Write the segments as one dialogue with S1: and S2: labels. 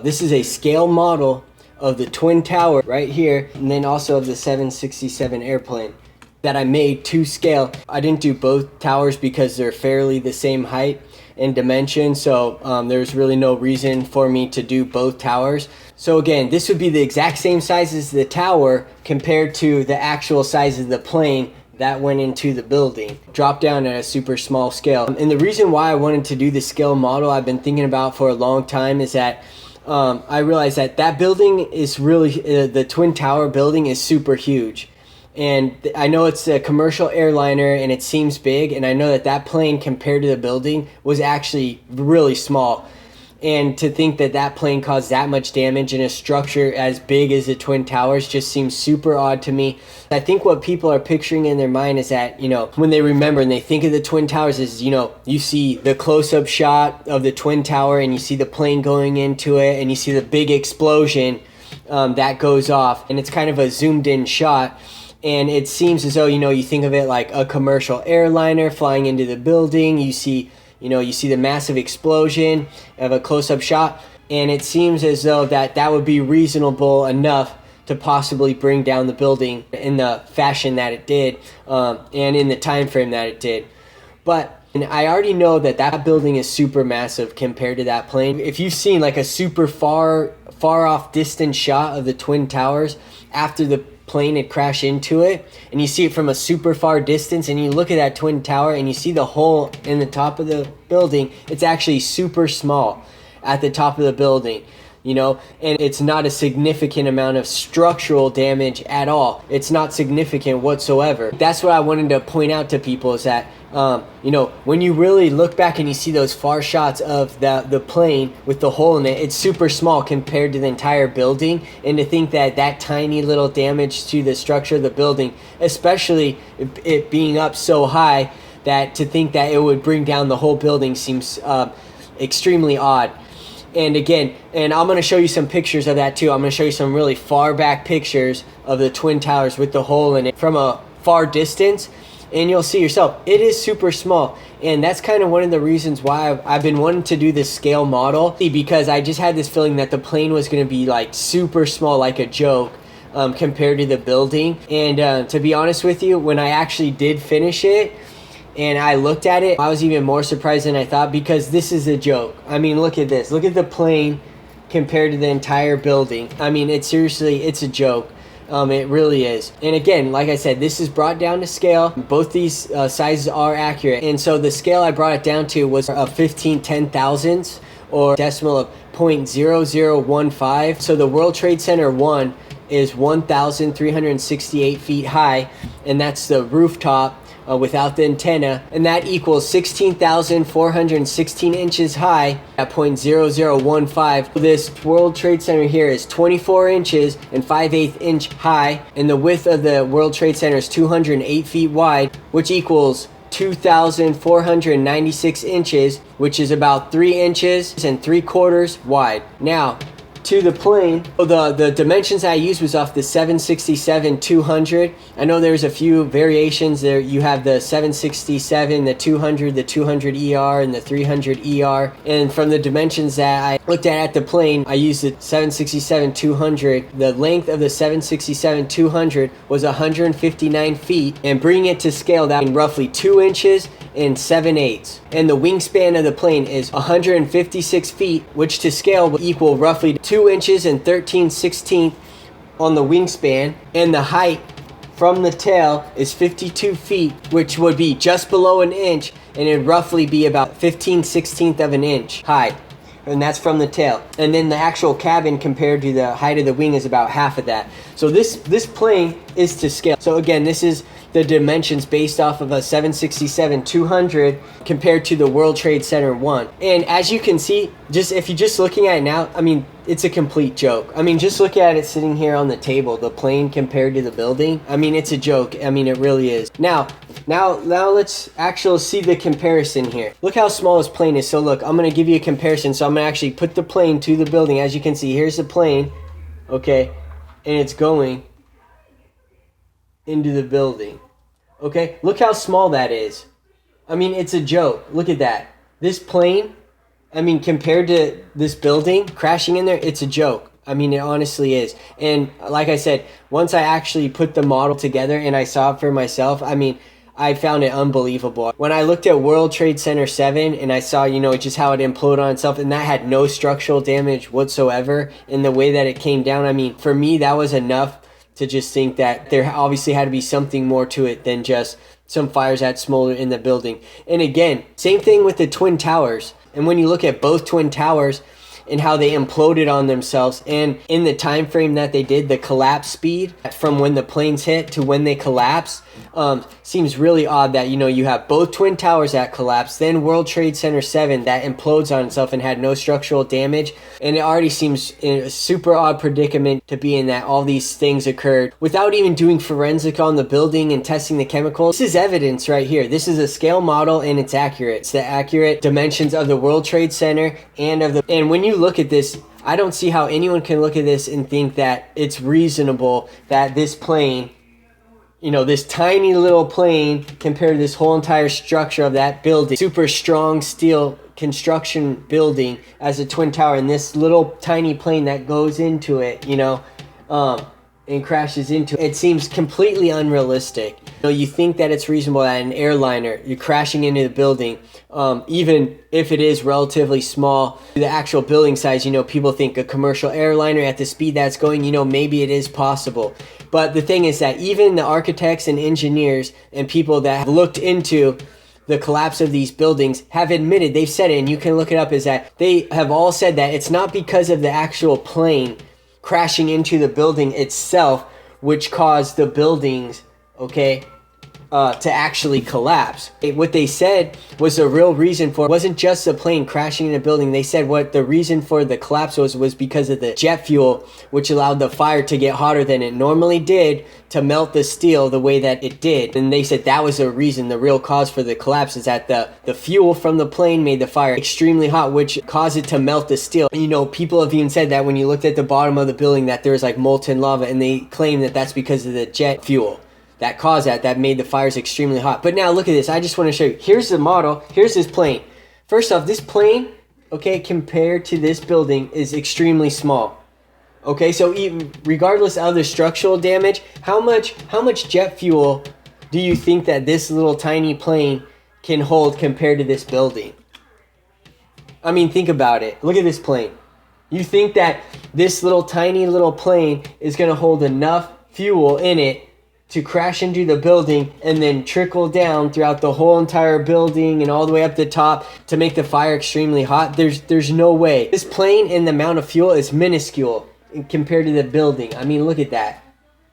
S1: This is a scale model of the Twin Tower right here, and then also of the 767 airplane that I made to scale. I didn't do both towers because they're fairly the same height and dimension, so there's really no reason for me to do both towers. So again, this would be the exact same size as the tower compared to the actual size of the plane that went into the building, dropped down at a super small scale. And the reason why I wanted to do the scale model I've been thinking about for a long time is that I realized that building is really, the Twin Tower building is super huge. And I know it's a commercial airliner and it seems big, and I know that plane compared to the building was actually really small. And to think that plane caused that much damage in a structure as big as the Twin Towers just seems super odd to me. I think what people are picturing in their mind is that, when they remember and they think of the Twin Towers is, you see the close-up shot of the Twin Tower and you see the plane going into it and you see the big explosion that goes off, and it's kind of a zoomed-in shot. And it seems as though, you think of it like a commercial airliner flying into the building. You see the massive explosion of a close-up shot, and it seems as though that would be reasonable enough to possibly bring down the building in the fashion that it did, and in the time frame that it did. But and I already know that building is super massive compared to that plane. If you've seen like a super far off distant shot of the Twin Towers after the plane had crashed into it, and you see it from a super far distance, and you look at that Twin Tower and you see the hole in the top of the building, it's actually super small at the top of the building, and it's not a significant amount of structural damage at all. It's not significant whatsoever. That's what I wanted to point out to people, is that when you really look back and you see those far shots of the plane with the hole in it, it's super small compared to the entire building. And to think that tiny little damage to the structure of the building, especially it being up so high, that to think that it would bring down the whole building seems extremely odd. And again, and I'm going to show you some pictures of that too. I'm going to show you some really far back pictures of the Twin Towers with the hole in it from a far distance. And you'll see yourself, it is super small. And that's kind of one of the reasons why I've been wanting to do this scale model, because I just had this feeling that the plane was going to be like super small, like a joke, compared to the building. And to be honest with you, when I actually did finish it and I looked at it, I was even more surprised than I thought, because this is a joke. I mean, look at this. Look at the plane compared to the entire building. I mean, it's a joke. It really is. And again, like I said, this is brought down to scale. Both these sizes are accurate. And so the scale I brought it down to was a 10 thousandths, or decimal of 0.0015. So the World Trade Center 1 is 1,368 feet high, and that's the rooftop without the antenna, and that equals 16,416 inches high at 0.0015. This World Trade Center here is 24 inches and 5/8 inch high, and the width of the World Trade Center is 208 feet wide, which equals 2,496 inches, which is about 3 inches and 3/4 wide. Now, to the plane, the dimensions I used was off the 767-200. I know there's a few variations there. You have the 767, the 200, the 200ER, and the 300ER. And from the dimensions that I looked at the plane, I used the 767-200. The length of the 767-200 was 159 feet, and bringing it to scale, that in roughly 2 inches and 7/8. And the wingspan of the plane is 156 feet, which to scale will equal roughly 2 inches and 13/16 on the wingspan. And the height from the tail is 52 feet, which would be just below an inch, and it'd roughly be about 15/16 of an inch high. And that's from the tail. And then the actual cabin compared to the height of the wing is about half of that. So this plane is to scale. So again, this is the dimensions based off of a 767-200 compared to the World Trade Center 1. And as you can see, if you're just looking at it now, I mean, it's a complete joke. I mean, just look at it sitting here on the table, the plane compared to the building. I mean, it's a joke. I mean, it really is. Now let's actually see the comparison here. Look how small this plane is. So look, I'm going to give you a comparison. So I'm going to actually put the plane to the building. As you can see, here's the plane, okay, and it's going into the building. Okay, look how small that is. I mean, it's a joke. Look at that. This plane I mean, compared to this building crashing in there, it's a joke. I mean, it honestly is. And like I said, once I actually put the model together and I saw it for myself, I mean, I found it unbelievable. When I looked at World Trade Center 7 and I saw, just how it imploded on itself, and that had no structural damage whatsoever in the way that it came down. I mean, for me, that was enough to just think that there obviously had to be something more to it than just some fires that smoldered in the building. And again, same thing with the Twin Towers. And when you look at both Twin Towers and how they imploded on themselves, and in the time frame that they did, the collapse speed from when the planes hit to when they collapse, seems really odd that you have both Twin Towers that collapse, then World Trade Center 7 that implodes on itself and had no structural damage. And it already seems in a super odd predicament to be in, that all these things occurred without even doing forensic on the building and testing the chemicals. This is evidence right here. This is a scale model and it's accurate. It's the accurate dimensions of the World Trade Center and when you look at this, I don't see how anyone can look at this and think that it's reasonable that this plane, this tiny little plane compared to this whole entire structure of that building, super strong steel construction building as a Twin Tower, and this little tiny plane that goes into it, and crashes into it. It seems completely unrealistic. You think that it's reasonable that an airliner, you're crashing into the building, even if it is relatively small, the actual building size, people think a commercial airliner at the speed that's going, maybe it is possible. But the thing is that even the architects and engineers and people that have looked into the collapse of these buildings have admitted, they've said it, and you can look it up, is that they have all said that it's not because of the actual plane crashing into the building itself which caused the buildings, to actually collapse. What they said was the real reason for it wasn't just the plane crashing in the building. They said what the reason for the collapse was because of the jet fuel, which allowed the fire to get hotter than it normally did to melt the steel the way that it did. And they said that was the reason, the real cause for the collapse, is that the fuel from the plane made the fire extremely hot, which caused it to melt the steel. People have even said that when you looked at the bottom of the building that there was like molten lava, and they claim that that's because of the jet fuel that caused that made the fires extremely hot. But now look at this. I just want to show you. Here's the model. Here's this plane. First off, this plane, compared to this building is extremely small. So even regardless of the structural damage, how much jet fuel do you think that this little tiny plane can hold compared to this building? I mean, think about it. Look at this plane. You think that this little tiny little plane is going to hold enough fuel in it to crash into the building and then trickle down throughout the whole entire building and all the way up the top to make the fire extremely hot? There's no way. This plane and the amount of fuel is minuscule compared to the building. I mean, look at that.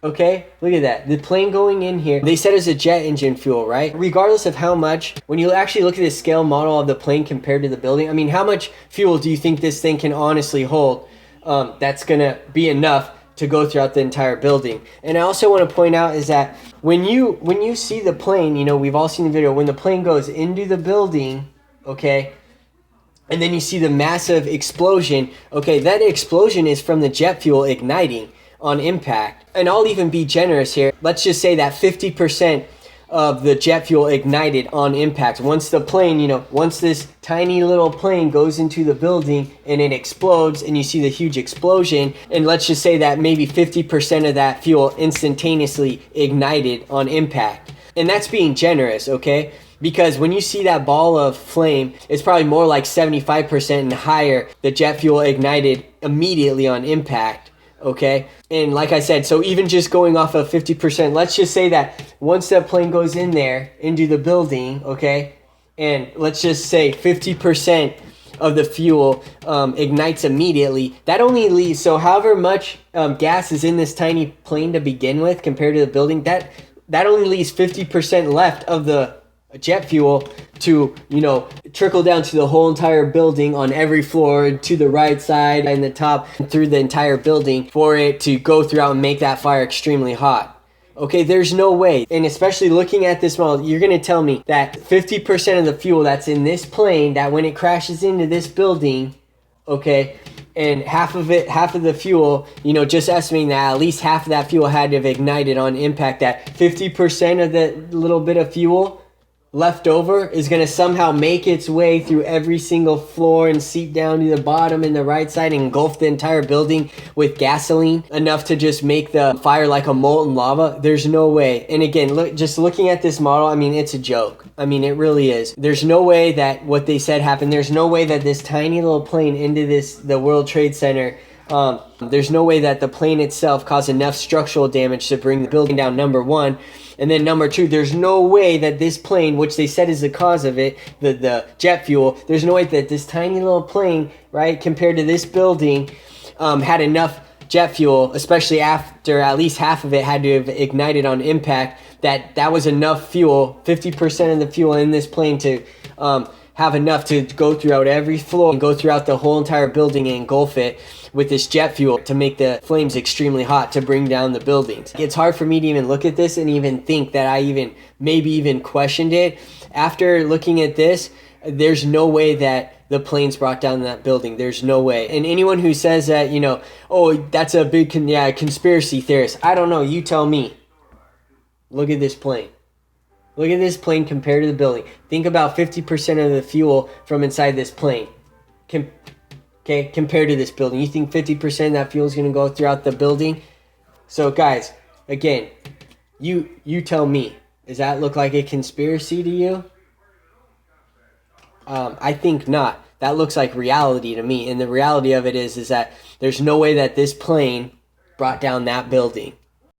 S1: Look at that. The plane going in here, they said it's a jet engine fuel, right? Regardless of how much, when you actually look at the scale model of the plane compared to the building, I mean, how much fuel do you think this thing can honestly hold? That's gonna be enough to go throughout the entire building. And I also want to point out is that when you see the plane, we've all seen the video, when the plane goes into the building, and then you see the massive explosion, that explosion is from the jet fuel igniting on impact. And I'll even be generous here. Let's just say that 50% of the jet fuel ignited on impact. Once the plane, once this tiny little plane goes into the building and it explodes and you see the huge explosion, and let's just say that maybe 50% of that fuel instantaneously ignited on impact. And that's being generous, Because when you see that ball of flame, it's probably more like 75% and higher the jet fuel ignited immediately on impact. And like I said, so even just going off of 50%, let's just say that once that plane goes in there into the building, and let's just say 50% of the fuel ignites immediately, that only leaves, so however much gas is in this tiny plane to begin with compared to the building, that only leaves 50% left of the jet fuel to, trickle down to the whole entire building on every floor, to the right side and the top, through the entire building, for it to go throughout and make that fire extremely hot. There's no way. And especially looking at this model, you're going to tell me that 50% of the fuel that's in this plane, that when it crashes into this building, and half of the fuel, just estimating that at least half of that fuel had to have ignited on impact, that 50% of the little bit of fuel left over is going to somehow make its way through every single floor and seep down to the bottom and the right side and engulf the entire building with gasoline enough to just make the fire like a molten lava. There's no way. And again, look, just looking at this model, I mean, it's a joke. I mean, it really is. There's no way that what they said happened. There's no way that this tiny little plane into the World Trade Center, there's no way that the plane itself caused enough structural damage to bring the building down, number one. And then number two, there's no way that this plane, which they said is the cause of it, the jet fuel, there's no way that this tiny little plane, right, compared to this building, had enough jet fuel, especially after at least half of it had to have ignited on impact, that was enough fuel, 50% of the fuel in this plane to have enough to go throughout every floor and go throughout the whole entire building and engulf it with this jet fuel to make the flames extremely hot to bring down the buildings. It's hard for me to even look at this and even think that I maybe even questioned it. After looking at this, there's no way that the planes brought down that building. There's no way. And anyone who says that, oh, that's a big conspiracy theorist, I don't know. You tell me. Look at this plane. Look at this plane compared to the building. Think about 50% of the fuel from inside this plane. Okay, compared to this building. You think 50% of that fuel is going to go throughout the building? So guys, again, you tell me. Does that look like a conspiracy to you? I think not. That looks like reality to me. And the reality of it is that there's no way that this plane brought down that building.